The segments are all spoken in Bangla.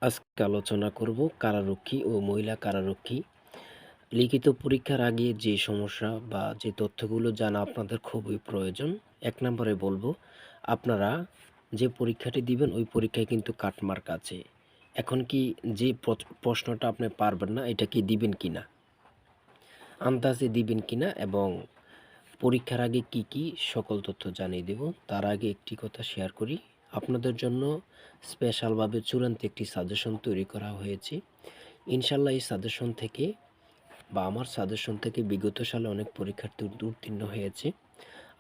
আজকে আলোচনা করব কারারক্ষী ও মহিলা কারারক্ষী। লিখিত পরীক্ষার আগে যে সমস্যা বা যে তথ্যগুলো জানা আপনাদের খুবই প্রয়োজন। ১ নম্বরে বলবো, আপনারা যে পরীক্ষাটি দিবেন ওই পরীক্ষায় কিন্তু কাটমার্ক আছে। এখন কি যে প্রশ্নটা আপনি পারবেন না এটা কি দিবেন কিনা, আন্দাজে দিবেন কিনা এবং পরীক্ষার আগে কি কি সকল তথ্য জানিয়ে দেব। তার আগে একটি কথা শেয়ার করি, আপনাদের জন্য স্পেশালভাবে চূড়ান্ত একটি সাজেশন তৈরি করা হয়েছে। ইনশাল্লাহ এই সাজেশন থেকে বা আমার সাজেশন থেকে বিগত সালে অনেক পরীক্ষার্থী উত্তীর্ণ হয়েছে।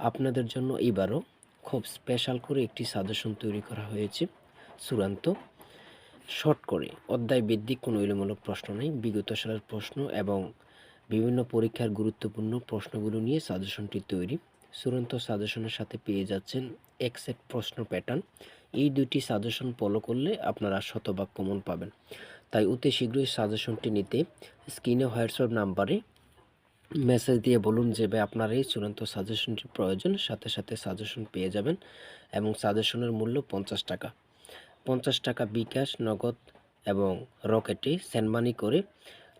আপনাদের জন্য এবারও খুব স্পেশাল করে একটি সাজেশন তৈরি করা হয়েছে, চূড়ান্ত শর্ট করে, অধ্যায় ভিত্তিক কোনো এলোমেলো প্রশ্ন নেই, বিগত সালের প্রশ্ন এবং বিভিন্ন পরীক্ষার গুরুত্বপূর্ণ প্রশ্নগুলো নিয়ে সাজেশনটি তৈরি। চূড়ান্ত সাজেশনের সাথে পেয়ে যাচ্ছেন এক সেট প্রশ্ন প্যাটার্ন। এই দুটি সাজেশন ফলো করলে আপনারা শতভাগ কমন পাবেন। তাই অতি শীঘ্রই সাজেশনটি নিতে স্ক্রিনে হোয়াটসঅ্যাপ নাম্বারে মেসেজ দিয়ে বলুন যে ভাই আপনার এই চূড়ান্ত সাজেশনটি প্রয়োজন, সাথে সাথে সাজেশন পেয়ে যাবেন এবং সাজেশনের মূল্য 50 টাকা। 50 টাকা বিকাশ, নগদ এবং রকেটে সেন্ড মানি করে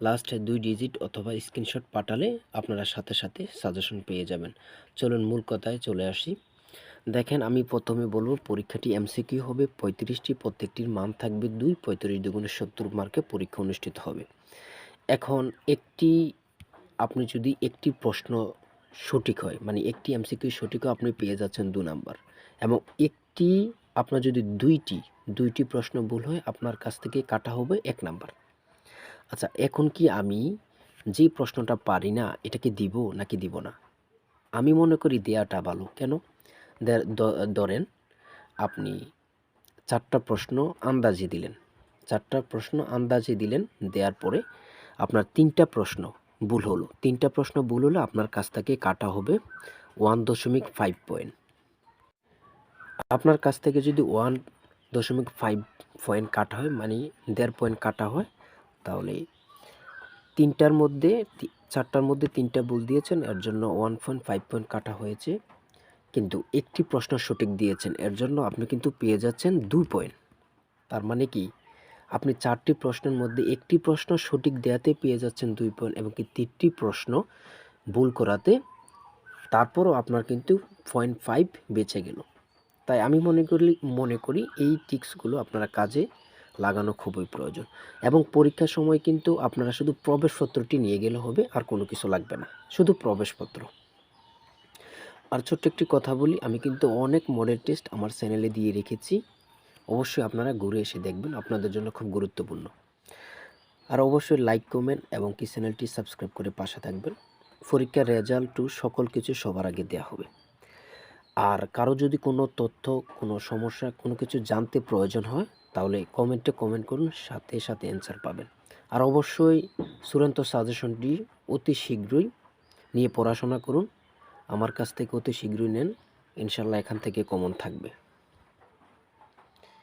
লাস্ট 2 ডিজিট অথবা স্ক্রিনশট পাঠালে আপনারা সাথে সাথে সাজেশন পেয়ে যাবেন। চলুন মূল কথায় চলে আসি। দেখেন, আমি প্রথমে বলবো পরীক্ষাটি এমসিকিউ হবে 35টি, প্রত্যেকটির মান থাকবে 2, 35 দুগুণে 70 মার্কে পরীক্ষা অনুষ্ঠিত হবে। এখন আপনি যদি একটি প্রশ্ন সঠিক হয়, মানে একটি এমসিকিউ সঠিক হয়, আপনি পেয়ে যাচ্ছেন 2 নাম্বার, এবং একটি আপনার যদি দুইটি প্রশ্ন ভুল হয় আপনার কাছ থেকে কাটা হবে 1 নাম্বার। আচ্ছা, এখন কি আমি যে প্রশ্নটা পারি না এটাকে দিব নাকি দিব না? আমি মনে করি দেয়াটা ভালো। কেন? ধরেন আপনি 4টা প্রশ্ন আন্দাজে দিলেন, দেওয়ার পরে আপনার 3টা প্রশ্ন ভুল হলো। 3টা প্রশ্ন ভুল হলে আপনার কাছ থেকে কাটা হবে 1.5 পয়েন্ট। আপনার কাছ থেকে যদি 1.5 পয়েন্ট কাটা হয়, মানে 1.5 পয়েন্ট কাটা হয়, তাহলে 4টার মধ্যে 3টা ভুল দিয়েছেন, এর জন্য 1.5 পয়েন্ট কাটা হয়েছে। কিন্তু একটি প্রশ্ন সঠিক দিয়েছেন, এর জন্য আপনি কিন্তু পেয়ে যাচ্ছেন 2 পয়েন্ট। তার মানে কি, আপনি 4টি প্রশ্নের মধ্যে একটি প্রশ্ন সঠিক দেওয়াতে পেয়ে যাচ্ছেন 2 পয়েন্ট, এবং কি 3টি প্রশ্ন ভুল করাতে তারপরও আপনার কিন্তু 0.5 বেঁচে গেল। তাই আমি মনে করি এই টিক্সগুলো আপনারা কাজে লাগানো খুবই প্রয়োজন। এবং পরীক্ষার সময় কিন্তু আপনারা শুধু প্রবেশপত্রটি নিয়ে গেলে হবে, আর কোনো কিছু লাগবে না, শুধু প্রবেশপত্র। আর ছোট্ট একটি কথা বলি, আমি কিন্তু অনেক মডেল টেস্ট আমার চ্যানেলে দিয়ে রেখেছি, অবশ্যই আপনারা ঘুরে এসে দেখবেন, আপনাদের জন্য খুব গুরুত্বপূর্ণ। আর অবশ্যই লাইক, কমেন্ট এবং কি চ্যানেলটি সাবস্ক্রাইব করে পাশে থাকবেন। পরীক্ষার রেজাল্ট টু সকল কিছু সবার আগে দেওয়া হবে। আর কারো যদি কোনো তথ্য, কোনো সমস্যা, কোনো কিছু জানতে প্রয়োজন হয় তাহলে কমেন্টে কমেন্ট করুন, সাথে সাথে অ্যান্সার পাবেন। আর অবশ্যই চূড়ান্ত সাজেশনটি অতি শীঘ্রই নিয়ে পড়াশোনা করুন, আমার কাছ থেকে অতি শীঘ্রই নেন, ইনশাল্লাহ এখান থেকে কমন থাকবে।